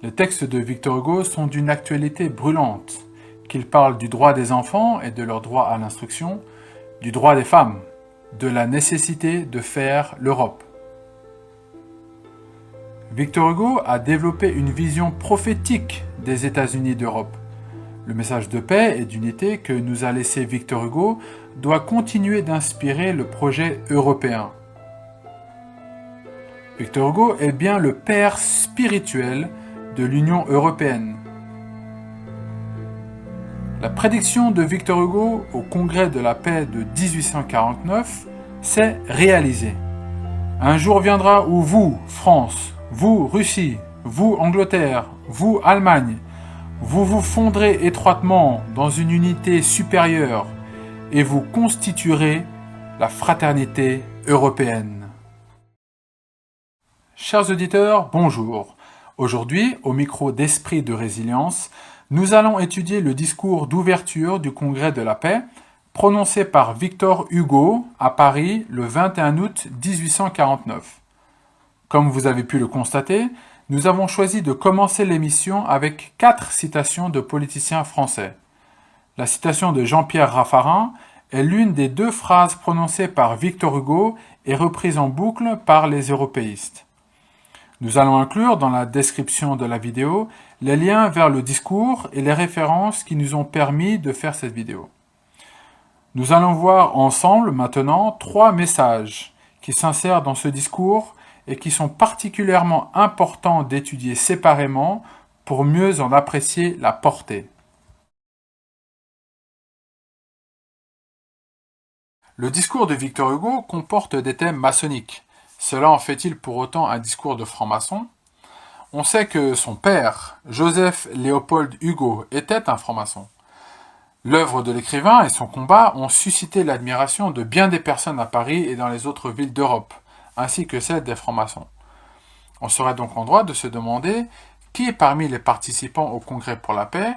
Les textes de Victor Hugo sont d'une actualité brûlante, qu'il parle du droit des enfants et de leur droit à l'instruction, du droit des femmes, de la nécessité de faire l'Europe. Victor Hugo a développé une vision prophétique des États-Unis d'Europe. Le message de paix et d'unité que nous a laissé Victor Hugo doit continuer d'inspirer le projet européen. Victor Hugo est bien le père spirituel de l'Union européenne. La prédiction de Victor Hugo au Congrès de la paix de 1849 s'est réalisée. Un jour viendra où vous, France, vous, Russie, vous, Angleterre, vous, Allemagne, vous vous fondrez étroitement dans une unité supérieure et vous constituerez la fraternité européenne. Chers auditeurs, bonjour. Aujourd'hui, au micro d'Esprit de Résilience, nous allons étudier le discours d'ouverture du Congrès de la paix prononcé par Victor Hugo à Paris le 21 août 1849. Comme vous avez pu le constater, nous avons choisi de commencer l'émission avec 4 citations de politiciens français. La citation de Jean-Pierre Raffarin est l'une des 2 phrases prononcées par Victor Hugo et reprise en boucle par les européistes. Nous allons inclure dans la description de la vidéo les liens vers le discours et les références qui nous ont permis de faire cette vidéo. Nous allons voir ensemble maintenant 3 messages qui s'insèrent dans ce discours et qui sont particulièrement importants d'étudier séparément pour mieux en apprécier la portée. Le discours de Victor Hugo comporte des thèmes maçonniques. Cela en fait-il pour autant un discours de franc-maçon ? On sait que son père, Joseph Léopold Hugo, était un franc-maçon. L'œuvre de l'écrivain et son combat ont suscité l'admiration de bien des personnes à Paris et dans les autres villes d'Europe, ainsi que celle des francs-maçons. On serait donc en droit de se demander qui parmi les participants au Congrès pour la paix,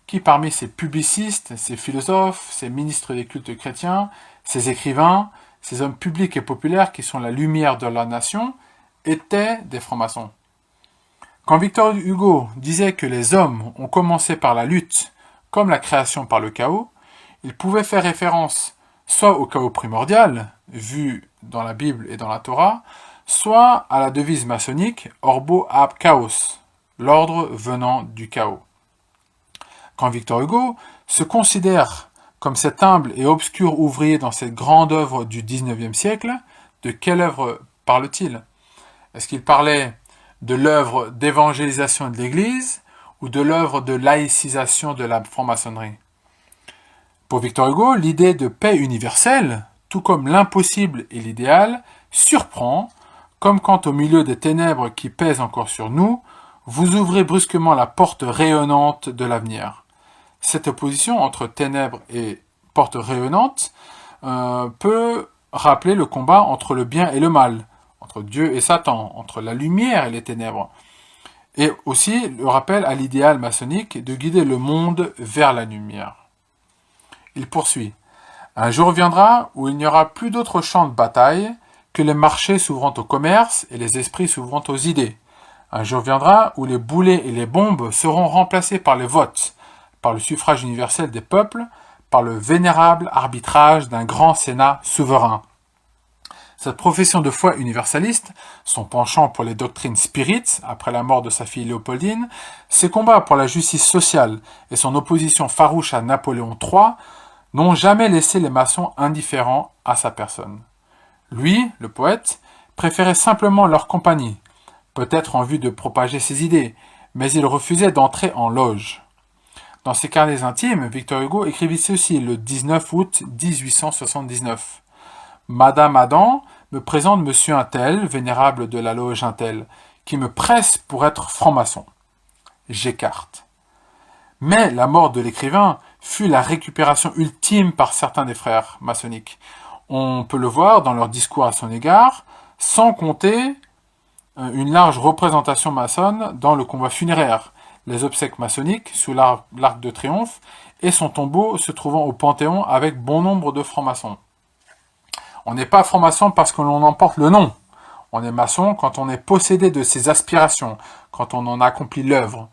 qui parmi ces publicistes, ces philosophes, ces ministres des cultes chrétiens, ces écrivains, ces hommes publics et populaires qui sont la lumière de la nation, étaient des francs-maçons. Quand Victor Hugo disait que les hommes ont commencé par la lutte, comme la création par le chaos, il pouvait faire référence soit au chaos primordial, vu dans la Bible et dans la Torah, soit à la devise maçonnique Orbo ab chaos, l'ordre venant du chaos. Quand Victor Hugo se considère comme cet humble et obscur ouvrier dans cette grande œuvre du XIXe siècle, de quelle œuvre parle-t-il ? Est-ce qu'il parlait de l'œuvre d'évangélisation de l'Église ou de l'œuvre de laïcisation de la franc-maçonnerie ? Pour Victor Hugo, l'idée de paix universelle, tout comme l'impossible et l'idéal, surprend, comme quand au milieu des ténèbres qui pèsent encore sur nous, vous ouvrez brusquement la porte rayonnante de l'avenir. Cette opposition entre ténèbres et porte rayonnante peut rappeler le combat entre le bien et le mal, entre Dieu et Satan, entre la lumière et les ténèbres, et aussi le rappel à l'idéal maçonnique de guider le monde vers la lumière. Il poursuit. Un jour viendra où il n'y aura plus d'autre champ de bataille que les marchés s'ouvrant au commerce et les esprits s'ouvrant aux idées. Un jour viendra où les boulets et les bombes seront remplacés par les votes, par le suffrage universel des peuples, par le vénérable arbitrage d'un grand Sénat souverain. Cette profession de foi universaliste, son penchant pour les doctrines spirites après la mort de sa fille Léopoldine, ses combats pour la justice sociale et son opposition farouche à Napoléon III n'ont jamais laissé les maçons indifférents à sa personne. Lui, le poète, préférait simplement leur compagnie, peut-être en vue de propager ses idées, mais il refusait d'entrer en loge. Dans ses carnets intimes, Victor Hugo écrivit ceci le 19 août 1879. « Madame Adam me présente monsieur untel, vénérable de la loge untel, qui me presse pour être franc-maçon. J'écarte. » Mais la mort de l'écrivain fut la récupération ultime par certains des frères maçonniques. On peut le voir dans leur discours à son égard, sans compter une large représentation maçonne dans le convoi funéraire, les obsèques maçonniques sous l'arc de triomphe et son tombeau se trouvant au Panthéon avec bon nombre de francs-maçons. On n'est pas franc-maçon parce que l'on en porte le nom. On est maçon quand on est possédé de ses aspirations, quand on en accomplit l'œuvre.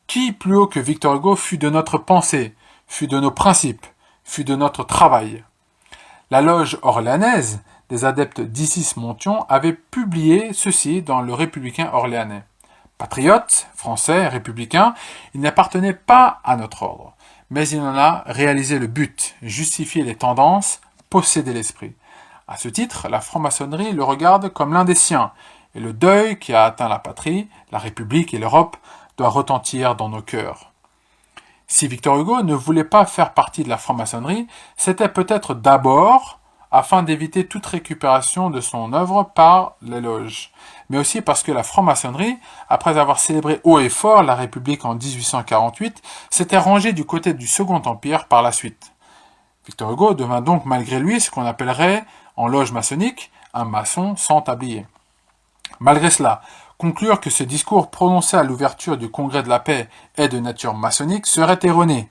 Qui plus haut que Victor Hugo fut de notre pensée, fut de nos principes, fut de notre travail. La loge orléanaise des adeptes d'Isis-Monthyon avait publié ceci dans le Républicain orléanais. Patriote, français, républicain, il n'appartenait pas à notre ordre, mais il en a réalisé le but, justifier les tendances, posséder l'esprit. À ce titre, la franc-maçonnerie le regarde comme l'un des siens, et le deuil qui a atteint la patrie, la République et l'Europe doit retentir dans nos cœurs. Si Victor Hugo ne voulait pas faire partie de la franc-maçonnerie, c'était peut-être d'abord afin d'éviter toute récupération de son œuvre par les loges, mais aussi parce que la franc-maçonnerie, après avoir célébré haut et fort la République en 1848, s'était rangée du côté du Second Empire par la suite. Victor Hugo devint donc malgré lui ce qu'on appellerait, en loge maçonnique, un maçon sans tablier. Malgré cela, conclure que ce discours prononcé à l'ouverture du Congrès de la paix est de nature maçonnique serait erroné.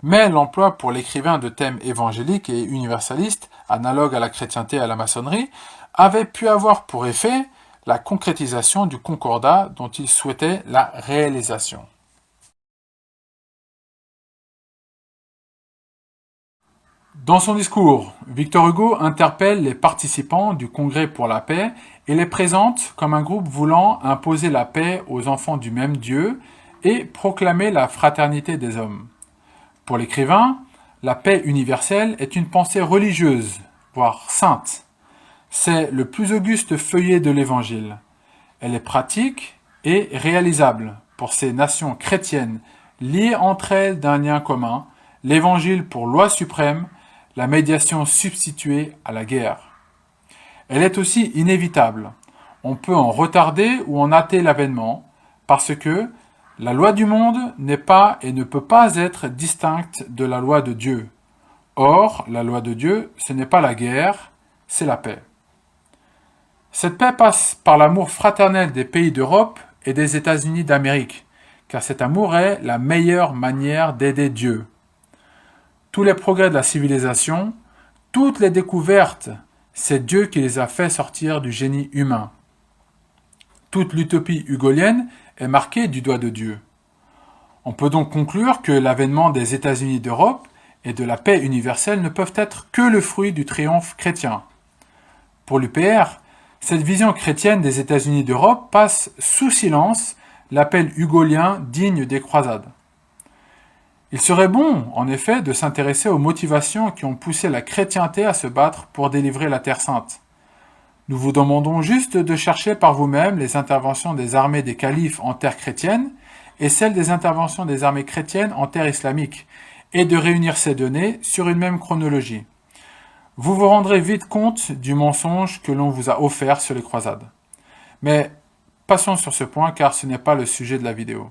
Mais l'emploi pour l'écrivain de thèmes évangéliques et universalistes, analogues à la chrétienté et à la maçonnerie, avait pu avoir pour effet la concrétisation du concordat dont il souhaitait la réalisation. Dans son discours, Victor Hugo interpelle les participants du Congrès pour la paix et les présente comme un groupe voulant imposer la paix aux enfants du même Dieu et proclamer la fraternité des hommes. Pour l'écrivain, la paix universelle est une pensée religieuse, voire sainte. C'est le plus auguste feuillet de l'Évangile. Elle est pratique et réalisable pour ces nations chrétiennes liées entre elles d'un lien commun, l'Évangile pour loi suprême, la médiation substituée à la guerre. Elle est aussi inévitable. On peut en retarder ou en hâter l'avènement, parce que la loi du monde n'est pas et ne peut pas être distincte de la loi de Dieu. Or, la loi de Dieu, ce n'est pas la guerre, c'est la paix. Cette paix passe par l'amour fraternel des pays d'Europe et des États-Unis d'Amérique, car cet amour est la meilleure manière d'aider Dieu. Tous les progrès de la civilisation, toutes les découvertes, c'est Dieu qui les a fait sortir du génie humain. Toute l'utopie hugolienne est marquée du doigt de Dieu. On peut donc conclure que l'avènement des États-Unis d'Europe et de la paix universelle ne peuvent être que le fruit du triomphe chrétien. Pour l'UPR, cette vision chrétienne des États-Unis d'Europe passe sous silence l'appel hugolien digne des croisades. Il serait bon, en effet, de s'intéresser aux motivations qui ont poussé la chrétienté à se battre pour délivrer la Terre Sainte. Nous vous demandons juste de chercher par vous-même les interventions des armées des califes en terre chrétienne et celles des interventions des armées chrétiennes en terre islamique, et de réunir ces données sur une même chronologie. Vous vous rendrez vite compte du mensonge que l'on vous a offert sur les croisades. Mais passons sur ce point car ce n'est pas le sujet de la vidéo.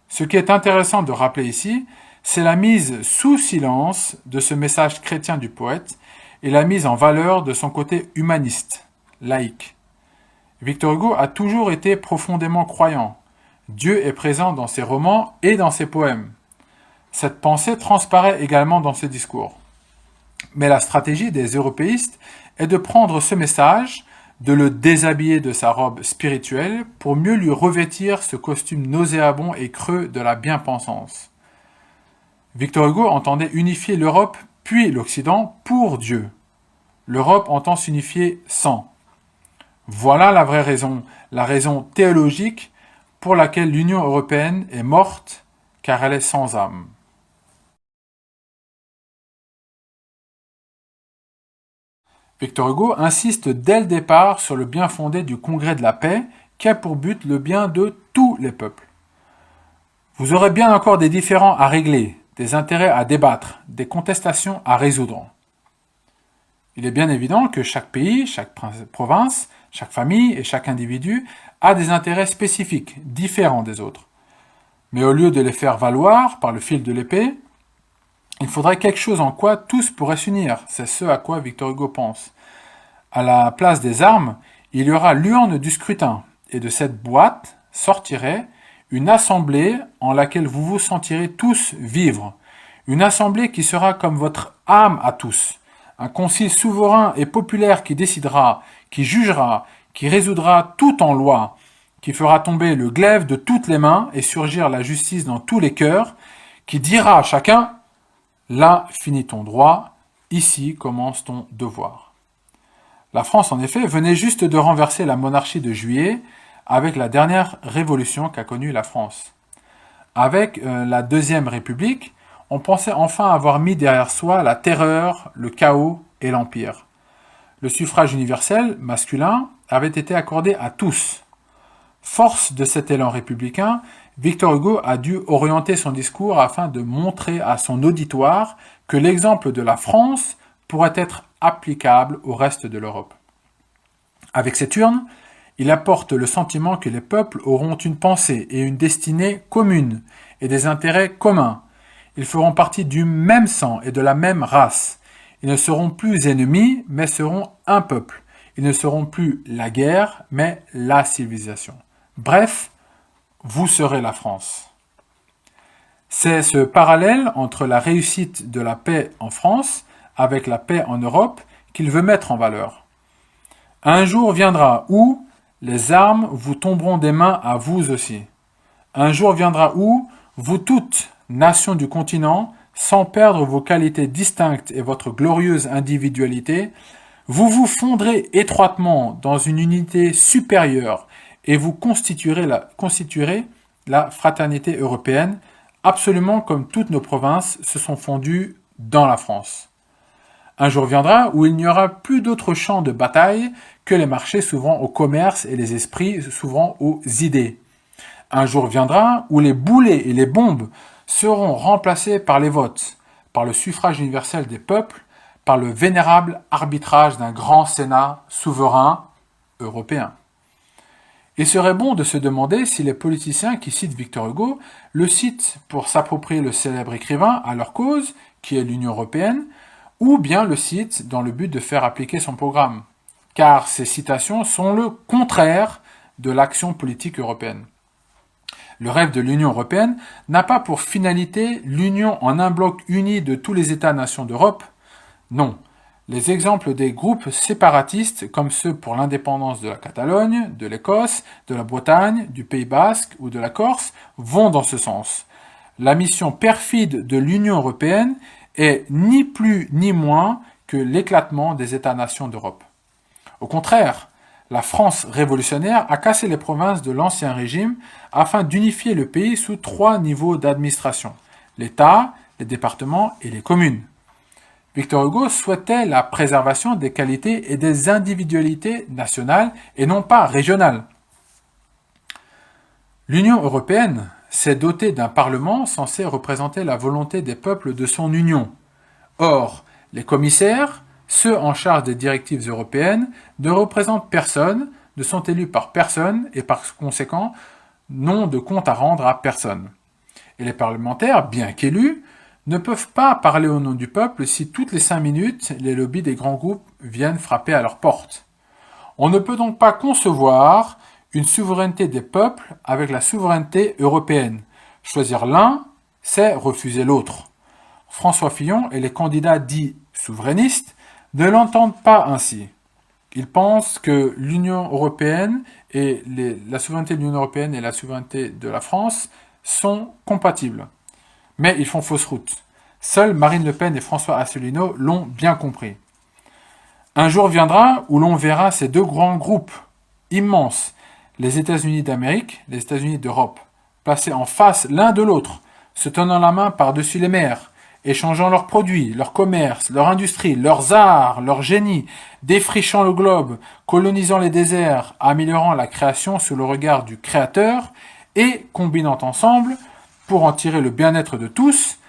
Ce qui est intéressant de rappeler ici, c'est la mise sous silence de ce message chrétien du poète et la mise en valeur de son côté humaniste, laïque. Victor Hugo a toujours été profondément croyant. Dieu est présent dans ses romans et dans ses poèmes. Cette pensée transparaît également dans ses discours. Mais la stratégie des européistes est de prendre ce message, de le déshabiller de sa robe spirituelle pour mieux lui revêtir ce costume nauséabond et creux de la bien-pensance. Victor Hugo entendait unifier l'Europe puis l'Occident pour Dieu. L'Europe entend s'unifier sans. Voilà la vraie raison, la raison théologique pour laquelle l'Union européenne est morte, car elle est sans âme. Victor Hugo insiste dès le départ sur le bien fondé du Congrès de la paix qui a pour but le bien de tous les peuples. Vous aurez bien encore des différends à régler, des intérêts à débattre, des contestations à résoudre. Il est bien évident que chaque pays, chaque province, chaque famille et chaque individu a des intérêts spécifiques, différents des autres. Mais au lieu de les faire valoir par le fil de l'épée, il faudrait quelque chose en quoi tous pourraient s'unir. C'est ce à quoi Victor Hugo pense. À la place des armes, il y aura l'urne du scrutin, et de cette boîte sortirait une assemblée en laquelle vous vous sentirez tous vivre. Une assemblée qui sera comme votre âme à tous. Un concile souverain et populaire qui décidera, qui jugera, qui résoudra tout en loi, qui fera tomber le glaive de toutes les mains et surgir la justice dans tous les cœurs, qui dira à chacun « Là finit ton droit, ici commence ton devoir ». La France, en effet, venait juste de renverser la monarchie de Juillet avec la dernière révolution qu'a connue la France. Avec la Deuxième République, on pensait enfin avoir mis derrière soi la terreur, le chaos et l'empire. Le suffrage universel, masculin, avait été accordé à tous. Force de cet élan républicain, Victor Hugo a dû orienter son discours afin de montrer à son auditoire que l'exemple de la France pourrait être applicable au reste de l'Europe. Avec cette urne, il apporte le sentiment que les peuples auront une pensée et une destinée communes et des intérêts communs. Ils feront partie du même sang et de la même race. Ils ne seront plus ennemis, mais seront un peuple. Ils ne seront plus la guerre, mais la civilisation. Bref, vous serez la France. C'est ce parallèle entre la réussite de la paix en France avec la paix en Europe qu'il veut mettre en valeur. Un jour viendra où les armes vous tomberont des mains à vous aussi. Un jour viendra où vous toutes, nations du continent, sans perdre vos qualités distinctes et votre glorieuse individualité, vous vous fondrez étroitement dans une unité supérieure et vous constituerez la fraternité européenne, absolument comme toutes nos provinces se sont fondues dans la France. Un jour viendra où il n'y aura plus d'autre champ de bataille que les marchés s'ouvrant au commerce et les esprits s'ouvrant aux idées. Un jour viendra où les boulets et les bombes seront remplacés par les votes, par le suffrage universel des peuples, par le vénérable arbitrage d'un grand Sénat souverain européen. Il serait bon de se demander si les politiciens qui citent Victor Hugo le citent pour s'approprier le célèbre écrivain à leur cause, qui est l'Union européenne, ou bien le citent dans le but de faire appliquer son programme, car ces citations sont le contraire de l'action politique européenne. Le rêve de l'Union européenne n'a pas pour finalité l'union en un bloc uni de tous les États-nations d'Europe. Non. Les exemples des groupes séparatistes, comme ceux pour l'indépendance de la Catalogne, de l'Écosse, de la Bretagne, du Pays basque ou de la Corse, vont dans ce sens. La mission perfide de l'Union européenne est ni plus ni moins que l'éclatement des États-nations d'Europe. Au contraire, la France révolutionnaire a cassé les provinces de l'Ancien Régime afin d'unifier le pays sous 3 niveaux d'administration, l'État, les départements et les communes. Victor Hugo souhaitait la préservation des qualités et des individualités nationales et non pas régionales. L'Union européenne s'est dotée d'un parlement censé représenter la volonté des peuples de son union. Or, les commissaires, ceux en charge des directives européennes, ne représentent personne, ne sont élus par personne et par conséquent n'ont de compte à rendre à personne. Et les parlementaires, bien qu'élus, ne peuvent pas parler au nom du peuple si toutes les 5 minutes, les lobbies des grands groupes viennent frapper à leur porte. On ne peut donc pas concevoir une souveraineté des peuples avec la souveraineté européenne. Choisir l'un, c'est refuser l'autre. François Fillon et les candidats dits souverainistes ne l'entendent pas ainsi. Ils pensent que l'Union européenne et la souveraineté de l'Union européenne et la souveraineté de la France sont compatibles. Mais ils font fausse route. Seuls Marine Le Pen et François Asselineau l'ont bien compris. Un jour viendra où l'on verra ces 2 grands groupes immenses, les États-Unis d'Amérique, les États-Unis d'Europe, placés en face l'un de l'autre, se tenant la main par-dessus les mers, échangeant leurs produits, leur commerce, leur industrie, leurs arts, leur génie, défrichant le globe, colonisant les déserts, améliorant la création sous le regard du Créateur et combinant ensemble, pour en tirer le bien-être de tous,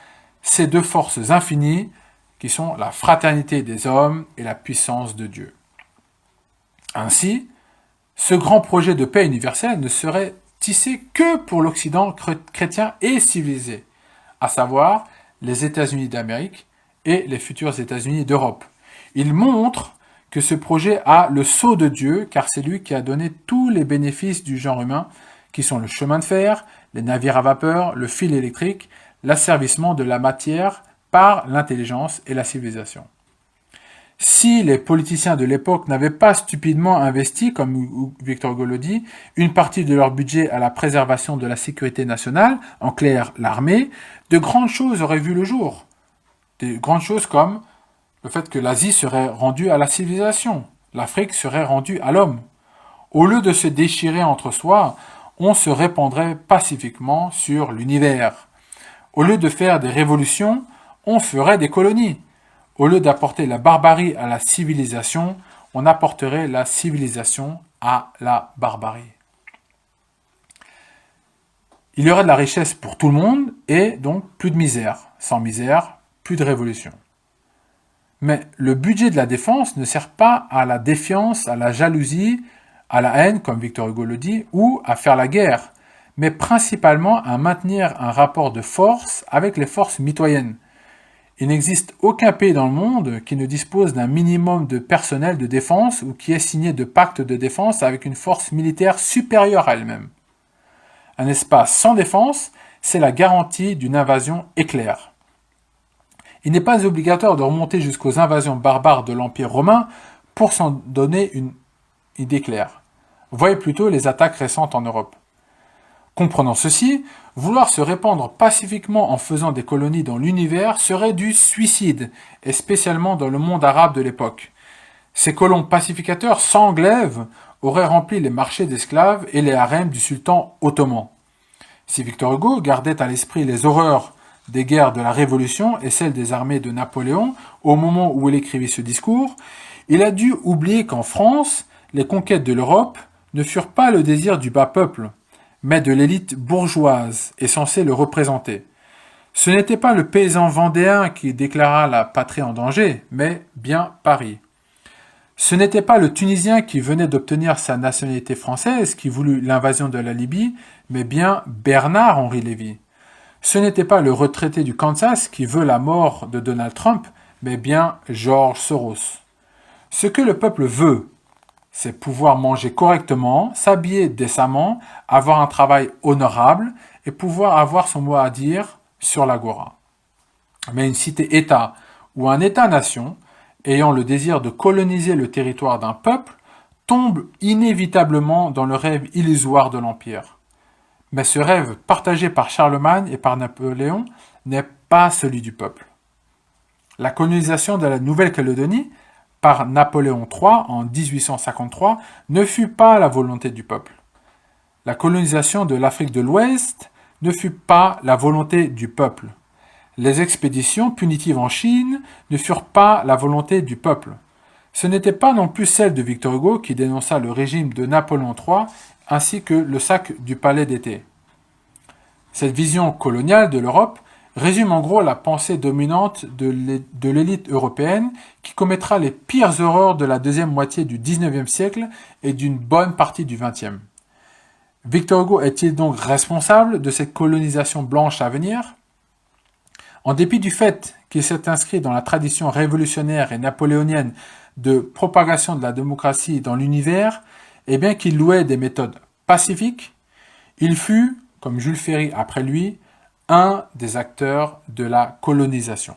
ces 2 forces infinies qui sont la fraternité des hommes et la puissance de Dieu. Ainsi, ce grand projet de paix universelle ne serait tissé que pour l'Occident chrétien et civilisé, à savoir les États-Unis d'Amérique et les futurs États-Unis d'Europe. Il montre que ce projet a le sceau de Dieu, car c'est lui qui a donné tous les bénéfices du genre humain, qui sont le chemin de fer, les navires à vapeur, le fil électrique, l'asservissement de la matière par l'intelligence et la civilisation. Si les politiciens de l'époque n'avaient pas stupidement investi, comme Victor Hugo le dit, une partie de leur budget à la préservation de la sécurité nationale, en clair l'armée, de grandes choses auraient vu le jour. Des grandes choses comme le fait que l'Asie serait rendue à la civilisation, l'Afrique serait rendue à l'homme. Au lieu de se déchirer entre soi, on se répandrait pacifiquement sur l'univers. Au lieu de faire des révolutions, on ferait des colonies. Au lieu d'apporter la barbarie à la civilisation, on apporterait la civilisation à la barbarie. Il y aurait de la richesse pour tout le monde et donc plus de misère. Sans misère, plus de révolution. Mais le budget de la défense ne sert pas à la défiance, à la jalousie, à la haine, comme Victor Hugo le dit, ou à faire la guerre, mais principalement à maintenir un rapport de force avec les forces mitoyennes. Il n'existe aucun pays dans le monde qui ne dispose d'un minimum de personnel de défense ou qui ait signé de pacte de défense avec une force militaire supérieure à elle-même. Un espace sans défense, c'est la garantie d'une invasion éclair. Il n'est pas obligatoire de remonter jusqu'aux invasions barbares de l'Empire romain pour s'en donner une idée claire. Voyez plutôt les attaques récentes en Europe. Comprenant ceci, vouloir se répandre pacifiquement en faisant des colonies dans l'univers serait du suicide, et spécialement dans le monde arabe de l'époque. Ces colons pacificateurs sans glaive auraient rempli les marchés d'esclaves et les harems du sultan ottoman. Si Victor Hugo gardait à l'esprit les horreurs des guerres de la Révolution et celles des armées de Napoléon au moment où il écrivit ce discours, il a dû oublier qu'en France, les conquêtes de l'Europe ne furent pas le désir du bas peuple, mais de l'élite bourgeoise et censée le représenter. Ce n'était pas le paysan vendéen qui déclara la patrie en danger, mais bien Paris. Ce n'était pas le Tunisien qui venait d'obtenir sa nationalité française qui voulut l'invasion de la Libye, mais bien Bernard-Henri Lévy. Ce n'était pas le retraité du Kansas qui veut la mort de Donald Trump, mais bien George Soros. Ce que le peuple veut, c'est pouvoir manger correctement, s'habiller décemment, avoir un travail honorable et pouvoir avoir son mot à dire sur l'agora. Mais une cité-État ou un État-nation ayant le désir de coloniser le territoire d'un peuple tombe inévitablement dans le rêve illusoire de l'Empire. Mais ce rêve partagé par Charlemagne et par Napoléon n'est pas celui du peuple. La colonisation de la Nouvelle-Calédonie par Napoléon III en 1853 ne fut pas la volonté du peuple. La colonisation de l'Afrique de l'Ouest ne fut pas la volonté du peuple. Les expéditions punitives en Chine ne furent pas la volonté du peuple. Ce n'était pas non plus celle de Victor Hugo qui dénonça le régime de Napoléon III ainsi que le sac du palais d'été. Cette vision coloniale de l'Europe résume en gros la pensée dominante de l'élite européenne qui commettra les pires horreurs de la deuxième moitié du XIXe siècle et d'une bonne partie du XXe. Victor Hugo est-il donc responsable de cette colonisation blanche à venir ? En dépit du fait qu'il s'est inscrit dans la tradition révolutionnaire et napoléonienne de propagation de la démocratie dans l'univers, et bien qu'il louait des méthodes pacifiques, il fut, comme Jules Ferry après lui, un des acteurs de la colonisation.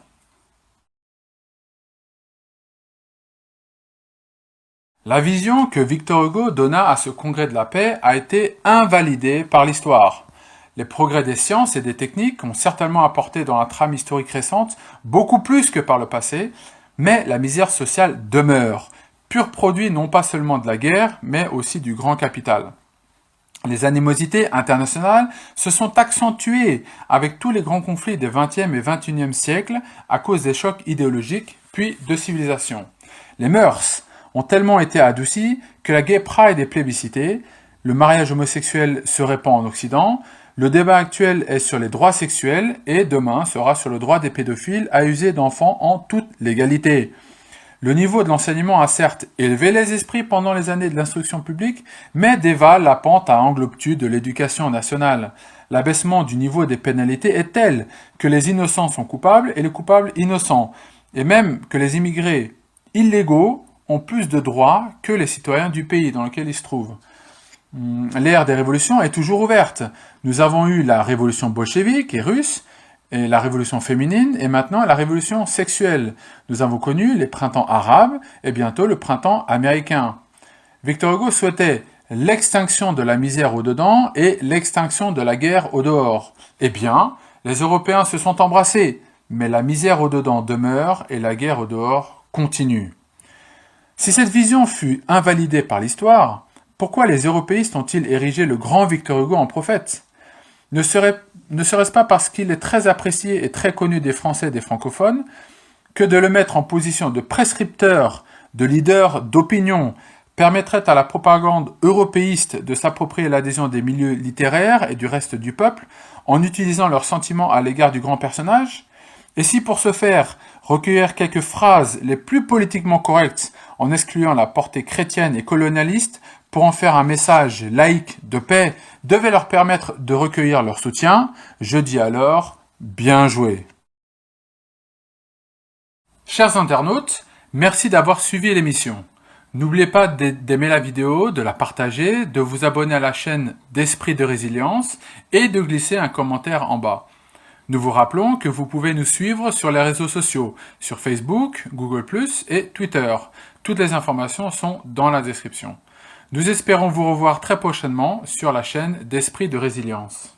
La vision que Victor Hugo donna à ce congrès de la paix a été invalidée par l'histoire. Les progrès des sciences et des techniques ont certainement apporté dans la trame historique récente beaucoup plus que par le passé, mais la misère sociale demeure, pur produit non pas seulement de la guerre, mais aussi du grand capital. Les animosités internationales se sont accentuées avec tous les grands conflits des XXe et XXIe siècles à cause des chocs idéologiques, puis de civilisation. Les mœurs ont tellement été adoucies que la gay pride est plébiscitée, le mariage homosexuel se répand en Occident, le débat actuel est sur les droits sexuels et demain sera sur le droit des pédophiles à user d'enfants en toute légalité. Le niveau de l'enseignement a certes élevé les esprits pendant les années de l'instruction publique, mais dévale la pente à angle obtus de l'éducation nationale. L'abaissement du niveau des pénalités est tel que les innocents sont coupables et les coupables innocents, et même que les immigrés illégaux ont plus de droits que les citoyens du pays dans lequel ils se trouvent. L'ère des révolutions est toujours ouverte. Nous avons eu la révolution bolchevique et russe, et la révolution féminine et maintenant la révolution sexuelle. Nous avons connu les printemps arabes et bientôt le printemps américain. Victor Hugo souhaitait l'extinction de la misère au-dedans et l'extinction de la guerre au-dehors. Eh bien, les Européens se sont embrassés, mais la misère au-dedans demeure et la guerre au-dehors continue. Si cette vision fut invalidée par l'histoire, pourquoi les européistes ont-ils érigé le grand Victor Hugo en prophète ? Ne serait-ce pas parce qu'il est très apprécié et très connu des Français et des francophones que de le mettre en position de prescripteur, de leader d'opinion, permettrait à la propagande européiste de s'approprier l'adhésion des milieux littéraires et du reste du peuple en utilisant leurs sentiments à l'égard du grand personnage ? Et si pour ce faire, recueillir quelques phrases les plus politiquement correctes en excluant la portée chrétienne et colonialiste pour en faire un message laïque de paix devait leur permettre de recueillir leur soutien, je dis alors bien joué. Chers internautes, merci d'avoir suivi l'émission. N'oubliez pas d'aimer la vidéo, de la partager, de vous abonner à la chaîne d'Esprit de Résilience et de glisser un commentaire en bas. Nous vous rappelons que vous pouvez nous suivre sur les réseaux sociaux, sur Facebook, Google+, et Twitter. Toutes les informations sont dans la description. Nous espérons vous revoir très prochainement sur la chaîne d'Esprit de Résilience.